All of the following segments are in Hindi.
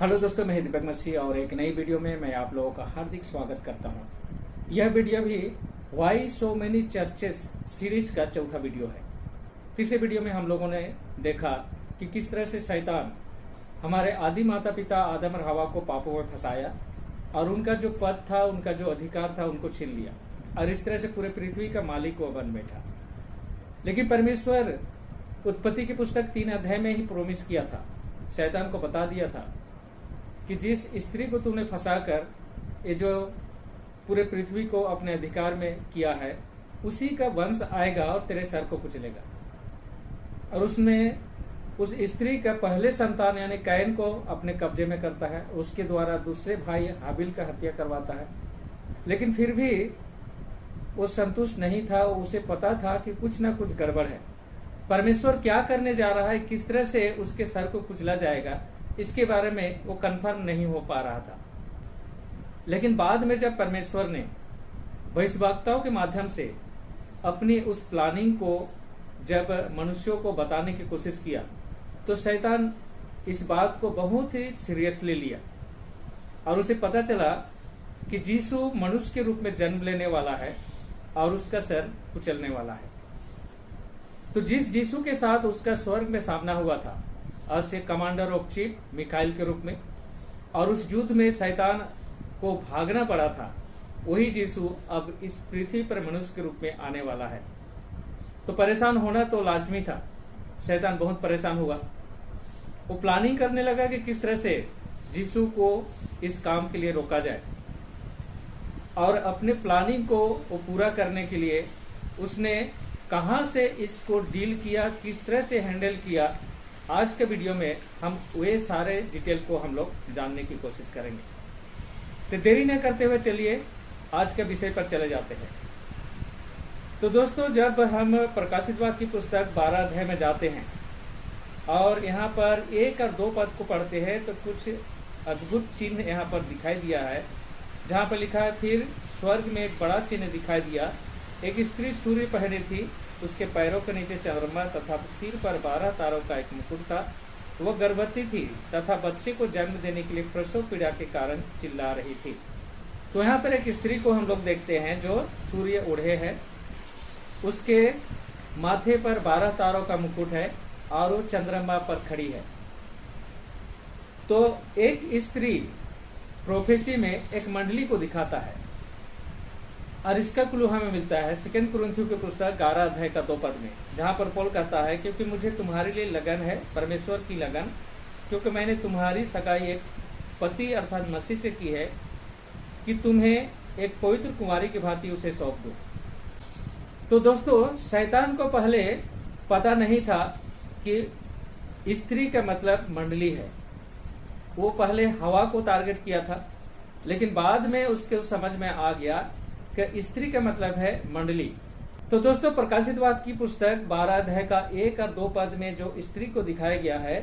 हेलो दोस्तों, मैं दीपक मसीह और एक नई वीडियो में मैं आप लोगों का हार्दिक स्वागत करता हूं। यह वीडियो भी why so many churches series का चौथा वीडियो है। तीसरे वीडियो में हम लोगों ने देखा कि किस तरह से शैतान हमारे आदि माता पिता आदम और हवा को पापों में फंसाया और उनका जो पद था, उनका जो अधिकार था, उनको छीन लिया और इस तरह से पूरे पृथ्वी का मालिक वो बन बैठा। लेकिन परमेश्वर उत्पत्ति की पुस्तक 3 अध्याय में ही प्रोमिस किया था, शैतान को बता दिया था कि जिस स्त्री को तूने फंसाकर ये जो पूरे पृथ्वी को अपने अधिकार में किया है, उसी का वंश आएगा और तेरे सर को कुचलेगा। और उसमें उस स्त्री का पहले संतान यानी कैन को अपने कब्जे में करता है, उसके द्वारा दूसरे भाई हाबिल का हत्या करवाता है। लेकिन फिर भी वो संतुष्ट नहीं था, उसे पता था कि कुछ ना कुछ गड़बड़ है। परमेश्वर क्या करने जा रहा है, किस तरह से उसके सर को कुचला जाएगा, इसके बारे में वो कंफर्म नहीं हो पा रहा था। लेकिन बाद में जब परमेश्वर ने भविष्यवक्ताओं के माध्यम से अपनी उस प्लानिंग को जब मनुष्यों को बताने की कोशिश किया, तो शैतान इस बात को बहुत ही सीरियसली लिया और उसे पता चला कि यीशु मनुष्य के रूप में जन्म लेने वाला है और उसका सर कुचलने वाला है। तो जिस यीशु के साथ उसका स्वर्ग में सामना हुआ था आज से कमांडर ऑफ चीफ मिकाइल के रूप में, और उस युद्ध में शैतान को भागना पड़ा था, वही यीशु अब इस पृथ्वी पर मनुष्य के रूप में आने वाला है। तो परेशान होना तो लाजमी था। शैतान बहुत परेशान हुआ। वो प्लानिंग करने लगा कि किस तरह से यीशु को इस काम के लिए रोका जाए, और अपने प्लानिंग को वो पूरा करने के लिए उसने कहां से इसको डील किया, किस तरह से हैंडल किया। आज के वीडियो में हम वे सारे डिटेल को हम लोग जानने की कोशिश करेंगे। तो देरी न करते हुए चलिए आज के विषय पर चले जाते हैं। तो दोस्तों, जब हम प्रकाशित वाक्य की पुस्तक 12 अध्याय में जाते हैं और यहाँ पर 1 और 2 पद को पढ़ते हैं, तो कुछ अद्भुत चिन्ह यहाँ पर दिखाई दिया है। जहाँ पर लिखा है, फिर स्वर्ग में एक बड़ा चिन्ह दिखाई दिया। एक स्त्री सूर्य पहने थी, उसके पैरों के नीचे चंद्रमा तथा सिर पर 12 तारों का एक मुकुट था। वह गर्भवती थी तथा बच्चे को जन्म देने के लिए प्रसव पीड़ा के कारण चिल्ला रही थी। तो यहाँ पर एक स्त्री को हम लोग देखते हैं जो सूर्य ओढ़े है, उसके माथे पर 12 तारों का मुकुट है और वो चंद्रमा पर खड़ी है। तो एक स्त्री प्रोफेसी में एक मंडली को दिखाता है और इसका क्लू हमें मिलता है 2 कुरिन्थियों की पुस्तक 11 अध्याय का 2 पद में, जहाँ पर पौल कहता है, क्योंकि मुझे तुम्हारे लिए लगन है, परमेश्वर की लगन, क्योंकि मैंने तुम्हारी सगाई एक पति अर्थात मसीह से की है कि तुम्हें एक पवित्र कुंवारी की भांति उसे सौंप दो। तो दोस्तों, शैतान को पहले पता नहीं था कि स्त्री का मतलब मंडली है। वो पहले हवा को टारगेट किया था, लेकिन बाद में उसके समझ में आ गया कि स्त्री का मतलब है मंडली। तो दोस्तों, प्रकाशित वाक्य की पुस्तक 12 अध्याय का 1 और 2 पद में जो स्त्री को दिखाया गया है,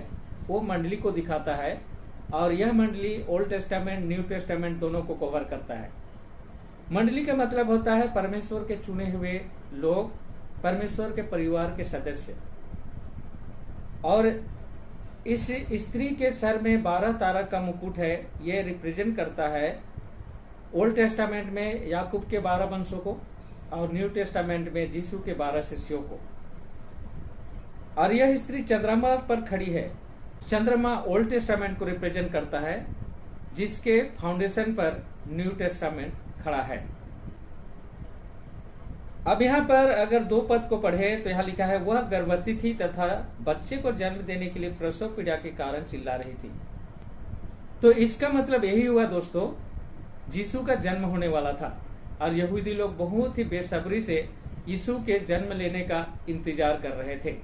वो मंडली को दिखाता है, और यह मंडली ओल्ड टेस्टामेंट न्यू टेस्टामेंट दोनों को कवर करता है। मंडली का मतलब होता है परमेश्वर के चुने हुए लोग, परमेश्वर के परिवार के सदस्य। और इस स्त्री के सर में 12 तारा का मुकुट है। यह रिप्रेजेंट करता है ओल्ड टेस्टामेंट में याकूब के 12 वंशों को और न्यू टेस्टामेंट में यीशु के 12 शिष्यों को। और यह स्त्री चंद्रमा पर खड़ी है। चंद्रमा ओल्ड टेस्टामेंट को रिप्रेजेंट करता है, जिसके फाउंडेशन पर न्यू टेस्टामेंट खड़ा है। अब यहाँ पर अगर 2 पद को पढ़े तो यहाँ लिखा है, वह गर्भवती थी तथा बच्चे को जन्म देने के लिए प्रसव पीड़ा के कारण चिल्ला रही थी। तो इसका मतलब यही हुआ दोस्तों, यीशु का जन्म होने वाला था और यहूदी लोग बहुत ही बेसब्री से यीशु के जन्म लेने का इंतजार कर रहे थे।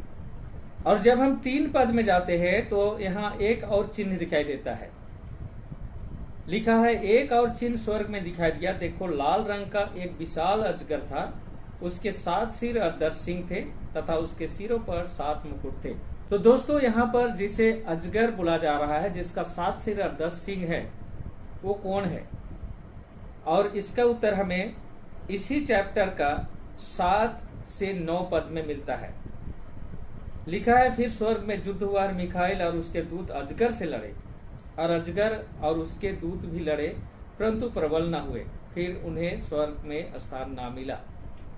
और जब हम 3 पद में जाते हैं तो यहाँ एक और चिन्ह दिखाई देता है। लिखा है, एक और चिन्ह स्वर्ग में दिखाई दिया। देखो, लाल रंग का एक विशाल अजगर था, उसके 7 सिर और 10 सींग थे तथा उसके सिरों पर 7 मुकुट थे। तो दोस्तों, यहाँ पर जिसे अजगर बोला जा रहा है, जिसका 7 सिर और 10 सींग है, वो कौन है? और इसका उत्तर हमें इसी चैप्टर का 7 से 9 पद में मिलता है। लिखा है, फिर स्वर्ग में युद्ध हुआ और मिखाइल और उसके दूत अजगर से लड़े और अजगर और उसके दूत भी लड़े, परंतु प्रबल न हुए। फिर उन्हें स्वर्ग में स्थान न मिला।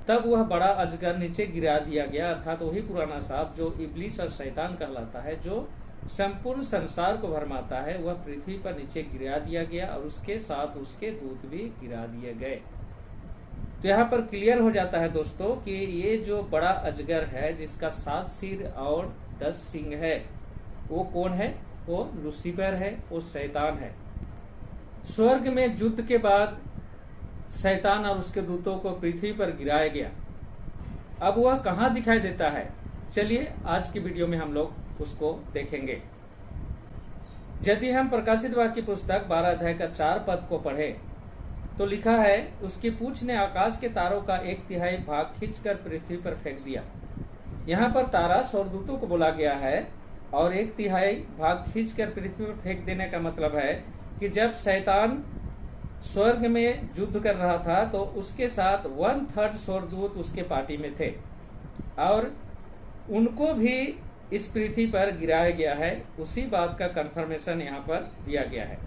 तब वह बड़ा अजगर नीचे गिरा दिया गया, अर्थात वही पुराना सांप जो इब्लीस और शैतान कहलाता है, जो संपूर्ण संसार को भरमाता है, वह पृथ्वी पर नीचे गिरा दिया गया और उसके साथ उसके दूत भी गिरा दिए गए। तो यहाँ पर क्लियर हो जाता है दोस्तों कि ये जो बड़ा अजगर है जिसका 7 सिर और 10 सींग है, वो कौन है? वो लूसीफर है, वो शैतान है। स्वर्ग में युद्ध के बाद शैतान और उसके दूतों को पृथ्वी पर गिराया गया। अब वह कहाँ दिखाई देता है? चलिए आज की वीडियो में हम लोग उसको देखेंगे। यदि हम प्रकाशित वाक्य की पुस्तक 12 अध्याय का 4 पद को पढ़े तो लिखा है, उसकी पूंछ ने आकाश के तारों का 1/3 भाग खींचकर पृथ्वी पर फेंक दिया। यहाँ पर तारा स्वर्गदूतों को बोला गया है और 1/3 भाग खींचकर पृथ्वी पर फेंक देने का मतलब है कि जब शैतान स्वर्ग में युद्ध कर रहा था तो उसके साथ 1/3 स्वर्गदूत उसके पार्टी में थे और उनको भी इस पृथ्वी पर गिराया गया है। उसी बात का कंफर्मेशन यहाँ पर दिया गया है।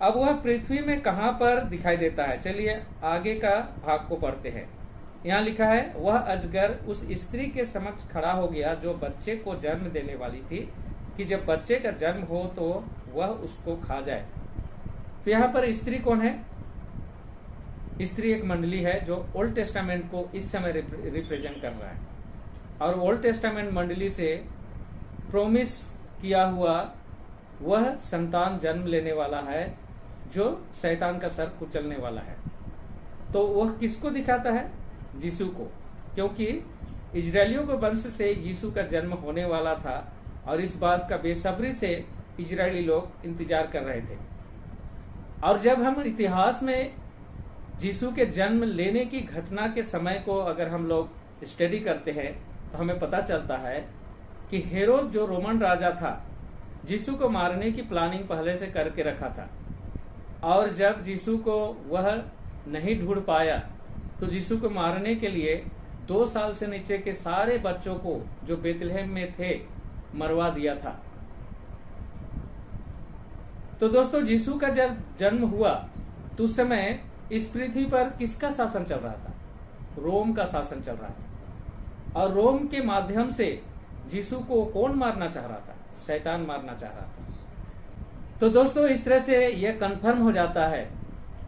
अब वह पृथ्वी में कहाँ पर दिखाई देता है? चलिए आगे का भाग को पढ़ते हैं। यहाँ लिखा है, वह अजगर उस स्त्री के समक्ष खड़ा हो गया जो बच्चे को जन्म देने वाली थी, कि जब बच्चे का जन्म हो तो वह उसको खा जाए। तो यहाँ पर स्त्री कौन है? स्त्री एक मंडली है जो ओल्ड टेस्टामेंट को इस समय रिप्रेजेंट कर रहा है और ओल्ड टेस्टामेंट मंडली से प्रोमिस किया हुआ वह संतान जन्म लेने वाला है जो शैतान का सर कुचलने वाला है। तो वह किसको दिखाता है? यीशु को, क्योंकि इजरायलियों के वंश से यीशु का जन्म होने वाला था और इस बात का बेसब्री से इजरायली लोग इंतजार कर रहे थे। और जब हम इतिहास में यीशु के जन्म लेने की घटना के समय को अगर हम लोग स्टडी करते हैं तो हमें पता चलता है कि हेरोद जो रोमन राजा था, यीशु को मारने की प्लानिंग पहले से करके रखा था और जब यीशु को वह नहीं ढूंढ पाया तो यीशु को मारने के लिए 2 साल से नीचे के सारे बच्चों को जो बेतलहम में थे मरवा दिया था। तो दोस्तों, यीशु का जब जन्म हुआ तो उस समय इस पृथ्वी पर किसका शासन चल रहा था? रोम का शासन चल रहा था और रोम के माध्यम से यीशु को कौन मारना चाह रहा था? शैतान मारना चाह रहा था। तो दोस्तों, इस तरह से यह कंफर्म हो जाता है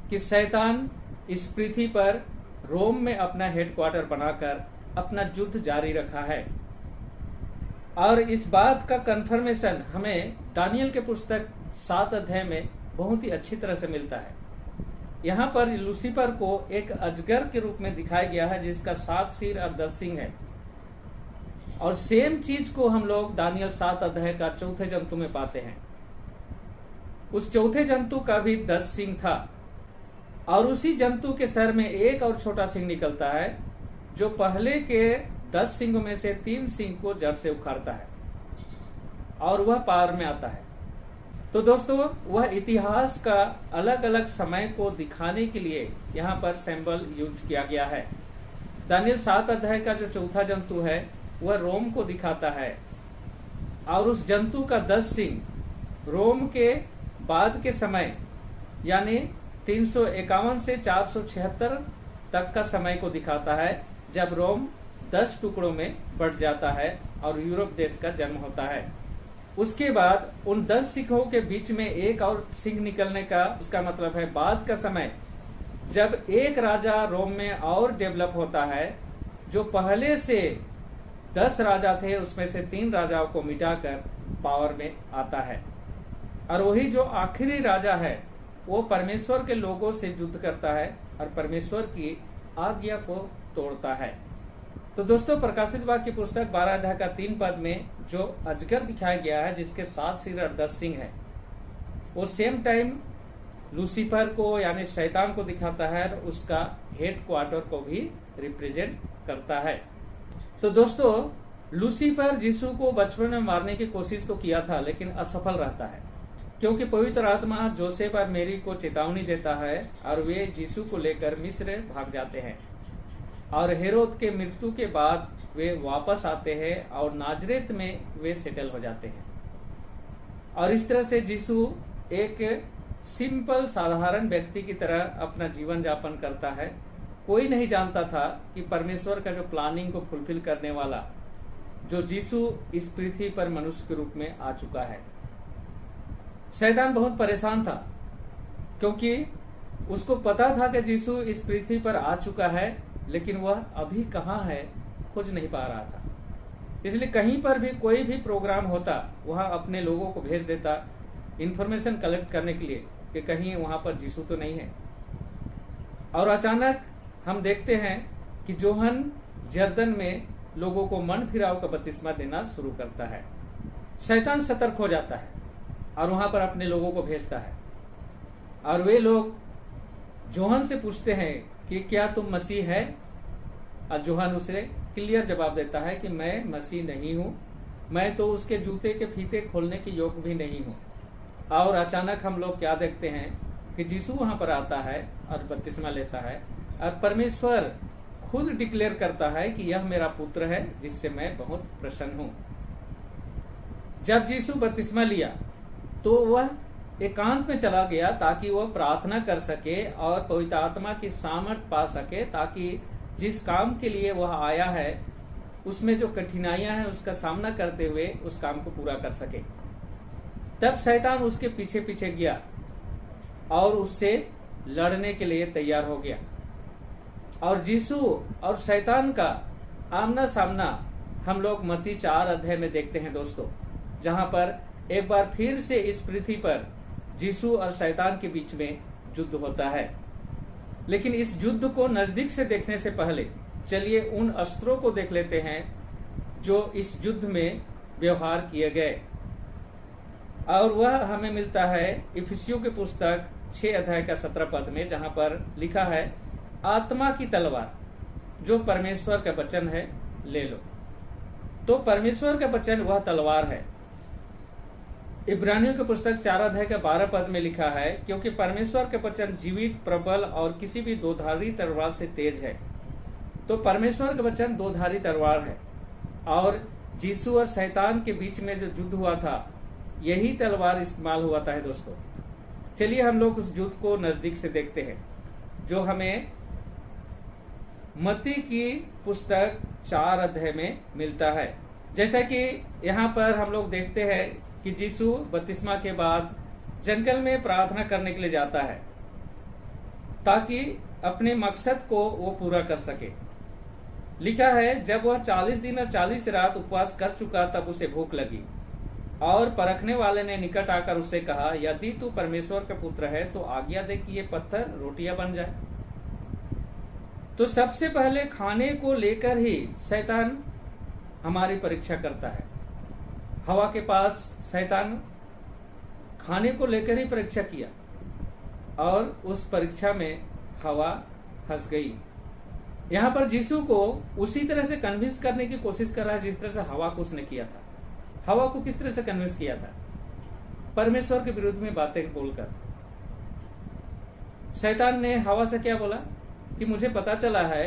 कि शैतान इस पृथ्वी पर रोम में अपना हेडक्वार्टर बनाकर अपना युद्ध जारी रखा है और इस बात का कंफर्मेशन हमें दानियल के पुस्तक 7 अध्याय में बहुत ही अच्छी तरह से मिलता है। यहाँ पर लूसीफर को एक अजगर के रूप में दिखाया गया है जिसका 7 सिर और 10 सींग है और सेम चीज को हम लोग दानियल 7 अध्याय का 4थे जंतु में पाते हैं। उस 4थे जंतु का भी 10 सींग था और उसी जंतु के सर में एक और छोटा सींग निकलता है जो पहले के 10 सींगों में से 3 सींग को जड़ से उखाड़ता है और वह पार में आता है। तो दोस्तों, वह इतिहास का अलग अलग समय को दिखाने के लिए यहाँ पर सिंबल यूज किया गया है। दानियल 7 अध्याय का जो 4था जंतु है वह रोम को दिखाता है और उस जंतु का 10 सींग रोम के बाद के समय यानी 351 से 476 तक का समय को दिखाता है, जब रोम 10 टुकड़ों में बढ़ जाता है और यूरोप देश का जन्म होता है। उसके बाद उन 10 सिंहों के बीच में एक और सिंह निकलने का उसका मतलब है बाद का समय, जब एक राजा रोम में और डेवलप होता है जो पहले से 10 राजा थे उसमें से 3 राजाओं को मिटाकर पावर में आता है और वही जो आखिरी राजा है वो परमेश्वर के लोगों से युद्ध करता है और परमेश्वर की आज्ञा को तोड़ता है। तो दोस्तों, प्रकाशित वाक्य की पुस्तक 12 अध्याय का 3 पद में जो अजगर दिखाया गया है जिसके 7 सिर और 10 सींग है, वो सेम टाइम लूसीफर को यानी शैतान को दिखाता है और उसका हेड क्वार्टर को भी रिप्रेजेंट करता है। तो दोस्तों, लूसीफर यीशु को बचपन में मारने की कोशिश तो किया था लेकिन असफल रहता है, क्योंकि पवित्र आत्मा जोसेफ और मेरी को चेतावनी देता है और वे यीशु को लेकर मिस्र भाग जाते हैं और हेरोद के मृत्यु के बाद वे वापस आते हैं और नाजरेत में वे सेटल हो जाते हैं। और इस तरह से यीशु एक सिंपल साधारण व्यक्ति की तरह अपना जीवन यापन करता है। कोई नहीं जानता था कि परमेश्वर का जो प्लानिंग को फुलफिल करने वाला जो यीशु इस पृथ्वी पर मनुष्य के रूप में आ चुका है। शैतान बहुत परेशान था क्योंकि उसको पता था कि यीशु इस पृथ्वी पर आ चुका है, लेकिन वह अभी कहाँ है खोज नहीं पा रहा था। इसलिए कहीं पर भी कोई भी प्रोग्राम होता वहां अपने लोगों को भेज देता इंफॉर्मेशन कलेक्ट करने के लिए कि कहीं वहां पर यीशु तो नहीं है। और अचानक हम देखते हैं कि यूहन्ना जर्दन में लोगों को मन फिराव का बपतिस्मा देना शुरू करता है। शैतान सतर्क हो जाता है और वहां पर अपने लोगों को भेजता है और वे लोग यूहन्ना से पूछते हैं कि क्या तुम मसीह है? और यूहन्ना उसे क्लियर जवाब देता है कि मैं मसीह नहीं हूं, मैं तो उसके जूते के फीते खोलने के योग्य भी नहीं हूं। और अचानक हम लोग क्या देखते हैं कि यीशु वहां पर आता है और बपतिस्मा लेता है और परमेश्वर खुद डिक्लेयर करता है कि यह मेरा पुत्र है जिससे मैं बहुत प्रसन्न हूं। जब यीशु बपतिस्मा लिया तो वह एकांत में चला गया ताकि वह प्रार्थना कर सके और पवित्र आत्मा की सामर्थ पा सके, ताकि जिस काम के लिए वह आया है उसमें जो कठिनाइयां हैं उसका सामना करते हुए उस काम को पूरा कर सके। तब शैतान उसके पीछे पीछे गया और उससे लड़ने के लिए तैयार हो गया और यीशु और शैतान का आमना सामना हम लोग मत्ती 4 अध्याय में देखते हैं दोस्तों, जहां पर एक बार फिर से इस पृथ्वी पर यीशु और शैतान के बीच में युद्ध होता है। लेकिन इस युद्ध को नजदीक से देखने से पहले चलिए उन अस्त्रों को देख लेते हैं जो इस युद्ध में व्यवहार किए गए। और वह हमें मिलता है इफिसियों की पुस्तक 6 अध्याय का 17 पद में, जहां पर लिखा है आत्मा की तलवार जो परमेश्वर का वचन है ले लो। तो परमेश्वर का वचन वह तलवार है। इब्रानियों की पुस्तक 4 अध्याय का 12 पद में लिखा है क्योंकि परमेश्वर का वचन जीवित, प्रबल और किसी भी दोधारी तलवार से तेज है। तो परमेश्वर का वचन दोधारी तलवार है और यीशु और शैतान के बीच में जो युद्ध हुआ था यही तलवार इस्तेमाल हुआ था दोस्तों। चलिए हम लोग उस युद्ध को नजदीक से देखते हैं जो हमें मत्ती की पुस्तक 4 अध्याय में मिलता है। जैसा कि यहाँ पर हम लोग देखते हैं कि यीशु बपतिस्मा के बाद जंगल में प्रार्थना करने के लिए जाता है ताकि अपने मकसद को वो पूरा कर सके। लिखा है जब वह 40 दिन और 40 रात उपवास कर चुका तब उसे भूख लगी और परखने वाले ने निकट आकर उससे कहा, यदि तू परमेश्वर का पुत्र है तो आज्ञा दे कि ये पत्थर रोटियां बन जाए। तो सबसे पहले खाने को लेकर ही शैतान हमारी परीक्षा करता है। हवा के पास शैतान खाने को लेकर ही परीक्षा किया और उस परीक्षा में हवा फंस गई। यहाँ पर यीशु को उसी तरह से कन्विंस करने की कोशिश कर रहा है जिस तरह से हवा को उसने किया था। हवा को किस तरह से कन्विंस किया था? परमेश्वर के विरुद्ध में बातें बोलकर। शैतान ने हवा से क्या बोला कि मुझे पता चला है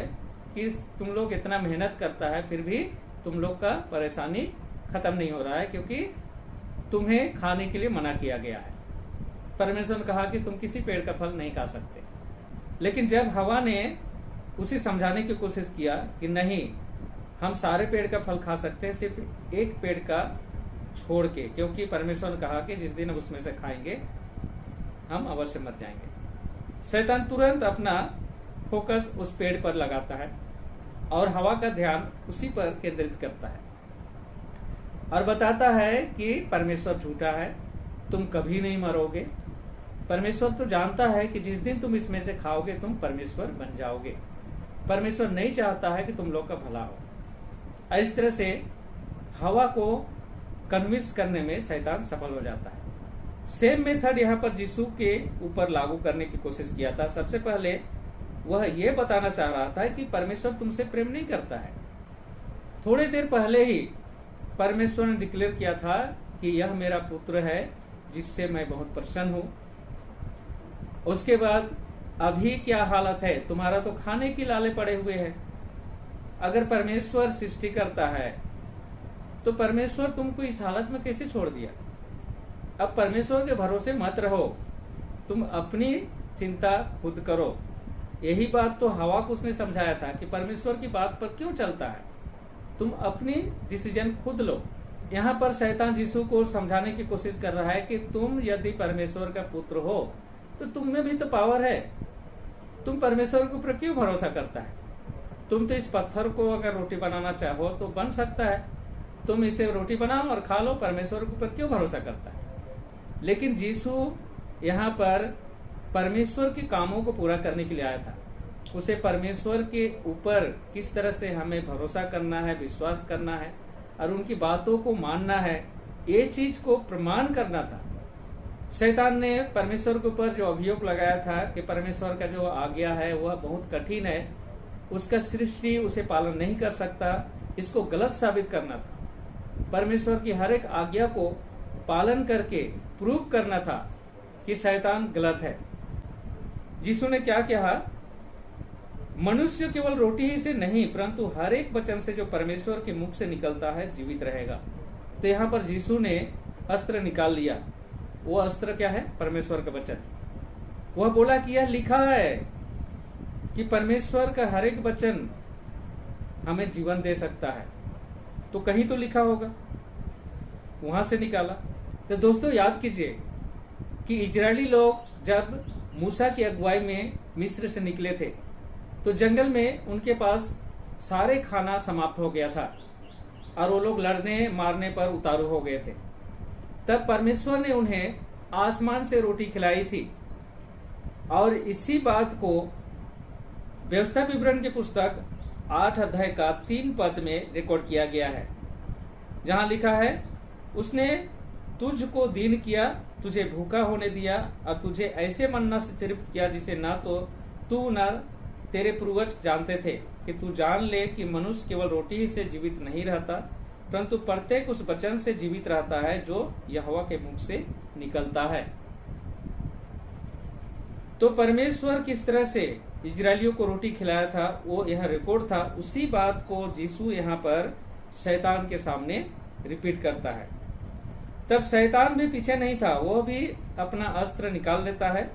कि तुम लोग इतना मेहनत करता है फिर भी तुम लोग का परेशानी खत्म नहीं हो रहा है क्योंकि तुम्हें खाने के लिए मना किया गया है। परमेश्वर ने कहा कि तुम किसी पेड़ का फल नहीं खा सकते। लेकिन जब हवा ने उसे समझाने की कोशिश किया कि नहीं, हम सारे पेड़ का फल खा सकते हैं, सिर्फ एक पेड़ का छोड़ के, क्योंकि परमेश्वर ने कहा कि जिस दिन हम उसमें से खाएंगे हम अवश्य मर जाएंगे। शैतान तुरंत अपना फोकस उस पेड़ पर लगाता है और हवा का ध्यान उसी पर केंद्रित करता है और बताता है कि परमेश्वर झूठा है, तुम कभी नहीं मरोगे। परमेश्वर तो जानता है कि जिस दिन तुम इसमें से खाओगे तुम परमेश्वर बन जाओगे। परमेश्वर नहीं चाहता है कि तुम लोग का भला हो। इस तरह से हवा को कन्विंस करने में शैतान सफल हो जाता है। सेम मेथड यहाँ पर यीशु के ऊपर लागू करने की कोशिश किया था। सबसे पहले वह ये बताना चाह रहा था कि परमेश्वर तुमसे प्रेम नहीं करता है। थोड़ी देर पहले ही परमेश्वर ने डिक्लेयर किया था कि यह मेरा पुत्र है जिससे मैं बहुत प्रसन्न हूं। उसके बाद अभी क्या हालत है? तुम्हारा तो खाने की लाले पड़े हुए हैं। अगर परमेश्वर सृष्टि करता है तो परमेश्वर तुमको इस हालत में कैसे छोड़ दिया? अब परमेश्वर के भरोसे मत रहो, तुम अपनी चिंता खुद करो। यही बात तो हवा को उसने समझाया था कि परमेश्वर की बात पर क्यों चलता है, तुम अपनी डिसीजन खुद लो। यहाँ पर शैतान यीशु को समझाने की कोशिश कर रहा है कि तुम यदि परमेश्वर का पुत्र हो तो तुम में भी तो पावर है, तुम परमेश्वर के ऊपर क्यों भरोसा करता है? तुम तो इस पत्थर को अगर रोटी बनाना चाहो तो बन सकता है, तुम इसे रोटी बनाओ और खा लो, परमेश्वर के ऊपर क्यों भरोसा करता है? लेकिन यीशु यहाँ पर परमेश्वर के कामों को पूरा करने के लिए आया था। उसे परमेश्वर के ऊपर किस तरह से हमें भरोसा करना है, विश्वास करना है और उनकी बातों को मानना है, ये चीज को प्रमाण करना था। शैतान ने परमेश्वर के ऊपर जो अभियोग लगाया था कि परमेश्वर का जो आज्ञा है वह बहुत कठिन है, उसका सृष्टि उसे पालन नहीं कर सकता, इसको गलत साबित करना था। परमेश्वर की हर एक आज्ञा को पालन करके प्रूव करना था कि शैतान गलत है। यीशु ने क्या कहा? मनुष्य केवल रोटी ही से नहीं परंतु हर एक वचन से जो परमेश्वर के मुख से निकलता है जीवित रहेगा। तो यहाँ पर यीशु ने अस्त्र निकाल लिया। वो अस्त्र क्या है? परमेश्वर का वचन। वह बोला कि यह लिखा है कि परमेश्वर का हर एक वचन हमें जीवन दे सकता है। तो कहीं तो लिखा होगा, वहां से निकाला। तो दोस्तों याद कीजिए कि इजरायली लोग जब मूसा की अगुवाई में मिस्र से निकले थे तो जंगल में उनके पास सारे खाना समाप्त हो गया था और वो लोग लड़ने मारने पर उतारू हो गए थे। तब परमेश्वर ने उन्हें आसमान से रोटी खिलाई थी और इसी बात को व्यवस्था विवरण की पुस्तक 8 अध्याय का 3 पद में रिकॉर्ड किया गया है, जहां लिखा है, उसने तुझको दीन किया, तुझे भूखा होने दिया और तुझे ऐसे मन्ना से तृप्त किया जिसे न तो तू न तेरे पूर्वज जानते थे, कि तू जान ले कि मनुष्य केवल रोटी ही से जीवित नहीं रहता परंतु प्रत्येक उस वचन से जीवित रहता है जो यहोवा के मुख से निकलता है। तो परमेश्वर किस तरह से इजरायलियों को रोटी खिलाया था वो यह रिकॉर्ड था। उसी बात को यीशु यहाँ पर शैतान के सामने रिपीट करता है। तब शैतान भी पीछे नहीं था, वो भी अपना अस्त्र निकाल लेता है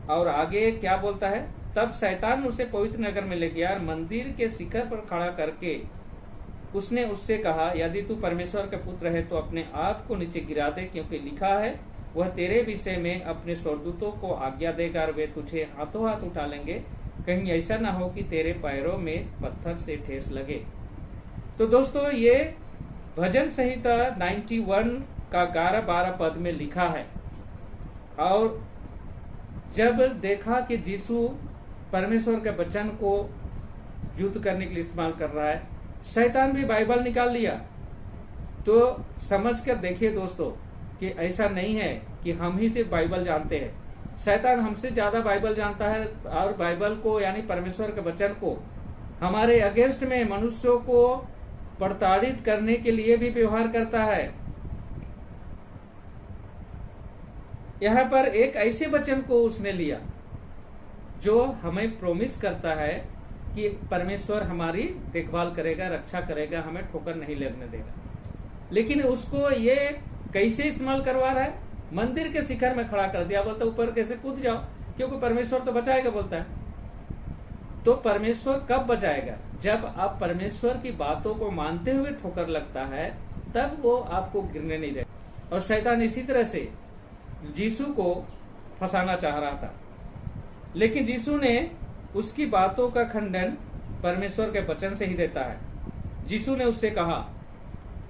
और आगे क्या बोलता है? तब शैतान उसे पवित्र नगर में ले गया और मंदिर के शिखर पर खड़ा करके उसने उससे कहा, यदि तू परमेश्वर का पुत्र है तो अपने आप को नीचे गिरा दे, क्योंकि लिखा है, वह तेरे विषय में अपने स्वर्गदूतों को आज्ञा देगा और वे तुझे हाथों हाथ उठा लेंगे, कहीं ऐसा ना हो कि तेरे पैरों में पत्थर से ठेस लगे। तो दोस्तों ये भजन संहिता 91 का 11-12 पद में लिखा है। और जब देखा कि यीशु परमेश्वर के वचन को युद्ध करने के लिए इस्तेमाल कर रहा है, शैतान भी बाइबल निकाल लिया। तो समझ कर देखिए दोस्तों कि ऐसा नहीं है कि हम ही सिर्फ बाइबल जानते हैं। शैतान हमसे ज्यादा बाइबल जानता है और बाइबल को यानी परमेश्वर के वचन को हमारे अगेंस्ट में मनुष्यों को प्रताड़ित करने के लिए भी व्यवहार करता है। यहाँ पर एक ऐसे वचन को उसने लिया जो हमें प्रॉमिस करता है कि परमेश्वर हमारी देखभाल करेगा, रक्षा करेगा, हमें ठोकर नहीं लगने देगा। लेकिन उसको ये कैसे इस्तेमाल करवा रहा है? मंदिर के शिखर में खड़ा कर दिया, बोलता ऊपर कैसे कूद जाओ, क्योंकि परमेश्वर तो बचाएगा बोलता है। तो परमेश्वर कब बचाएगा? जब आप परमेश्वर की बातों को मानते हुए ठोकर लगता है, तब वो आपको गिरने नहीं देगा। और शैतान इसी तरह से यीशु को फंसाना चाह रहा था, लेकिन यीशु ने उसकी बातों का खंडन परमेश्वर के वचन से ही देता है। यीशु ने उससे कहा,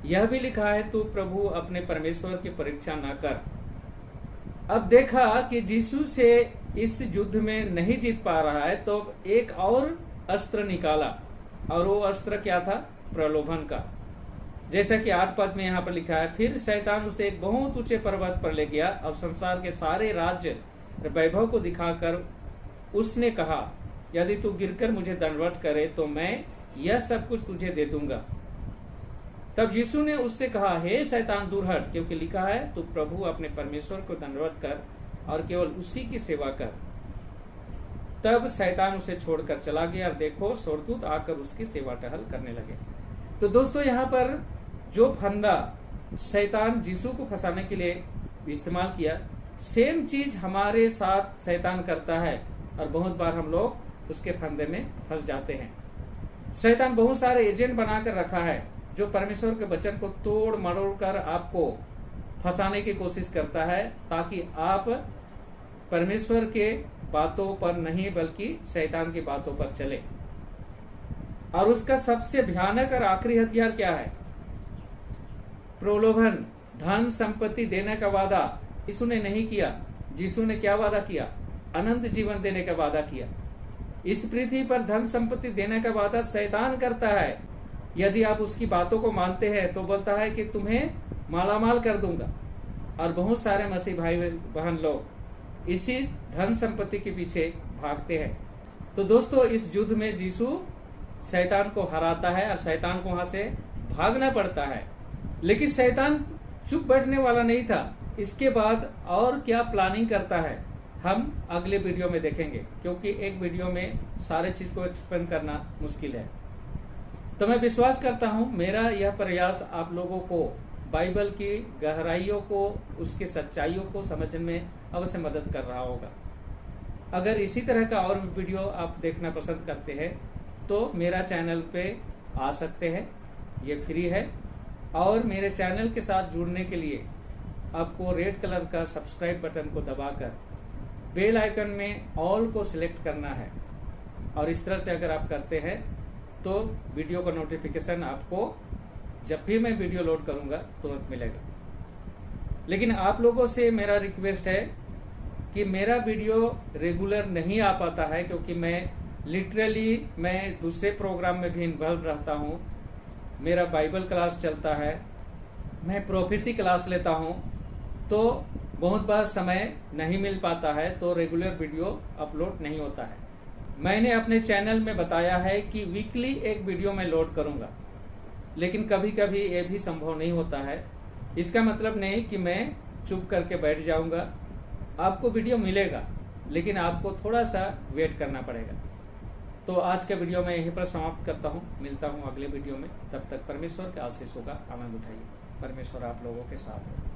यह भी लिखा है, तू प्रभु अपने परमेश्वर की परीक्षा न कर। अब देखा कि यीशु से इस युद्ध में नहीं जीत पा रहा है, तो एक और अस्त्र निकाला, और वो अस्त्र क्या था? प्रलोभन का। जैसा कि 8 पद में यहाँ पर लिखा है, फिर शैतान उसे एक बहुत ऊंचे पर्वत पर ले गया और संसार के सारे राज्य वैभव को दिखाकर उसने कहा, यदि तू गिरकर मुझे दंडवत करे तो मैं यह सब कुछ तुझे दे दूंगा। तब यीशु ने उससे कहा, हे शैतान दूर हट, क्योंकि लिखा है, तू प्रभु अपने परमेश्वर को दंडवत कर और केवल उसी की सेवा कर। तब शैतान उसे छोड़कर चला गया और देखो स्वर्गदूत आकर उसकी सेवा टहल करने लगे। तो दोस्तों यहाँ पर जो फंदा शैतान यीशु को फंसाने के लिए इस्तेमाल किया, सेम चीज हमारे साथ शैतान करता है और बहुत बार हम लोग उसके फंदे में फंस जाते हैं। शैतान बहुत सारे एजेंट बनाकर रखा है जो परमेश्वर के वचन को तोड़ मरोड़ कर आपको फंसाने की कोशिश करता है, ताकि आप परमेश्वर के बातों पर नहीं बल्कि शैतान की बातों पर चले। और उसका सबसे भयानक और आखिरी हथियार क्या है? प्रलोभन, धन संपत्ति देने का वादा यीशु ने नहीं किया। यीशु ने क्या वादा किया? अनंत जीवन देने का वादा किया। इस पृथ्वी पर धन संपत्ति देने का वादा शैतान करता है। यदि आप उसकी बातों को मानते हैं तो बोलता है कि तुम्हें मालामाल कर दूंगा। और बहुत सारे मसीह भाई बहन लोग इसी धन संपत्ति के पीछे भागते हैं। तो दोस्तों, इस युद्ध में यीशु शैतान को हराता है और शैतान को वहां से भागना पड़ता है। लेकिन शैतान चुप बैठने वाला नहीं था। इसके बाद और क्या प्लानिंग करता है हम अगले वीडियो में देखेंगे, क्योंकि एक वीडियो में सारे चीज को एक्सप्लेन करना मुश्किल है। तो मैं विश्वास करता हूं मेरा यह प्रयास आप लोगों को बाइबल की गहराइयों को, उसकी सच्चाइयों को समझने में अवश्य मदद कर रहा होगा। अगर इसी तरह का और वीडियो आप देखना पसंद करते हैं तो मेरा चैनल पे आ सकते हैं, ये फ्री है। और मेरे चैनल के साथ जुड़ने के लिए आपको रेड कलर का सब्सक्राइब बटन को दबाकर बेल आइकन में ऑल को सिलेक्ट करना है। और इस तरह से अगर आप करते हैं तो वीडियो का नोटिफिकेशन आपको जब भी मैं वीडियो लोड करूंगा तुरंत मिलेगा। लेकिन आप लोगों से मेरा रिक्वेस्ट है कि मेरा वीडियो रेगुलर नहीं आ पाता है, क्योंकि मैं दूसरे प्रोग्राम में भी इन्वॉल्व रहता हूँ। मेरा बाइबल क्लास चलता है, मैं प्रोफेसी क्लास लेता हूँ, तो बहुत बार समय नहीं मिल पाता है, तो रेगुलर वीडियो अपलोड नहीं होता है। मैंने अपने चैनल में बताया है कि वीकली एक वीडियो मैं लोड करूंगा, लेकिन कभी कभी ये भी संभव नहीं होता है। इसका मतलब नहीं कि मैं चुप करके बैठ जाऊंगा। आपको वीडियो मिलेगा, लेकिन आपको थोड़ा सा वेट करना पड़ेगा। तो आज के वीडियो में यहीं पर समाप्त करता हूँ। मिलता हूँ अगले वीडियो में। तब तक परमेश्वर के आशीष होगा, आनंद उठाइए। परमेश्वर आप लोगों के साथ है।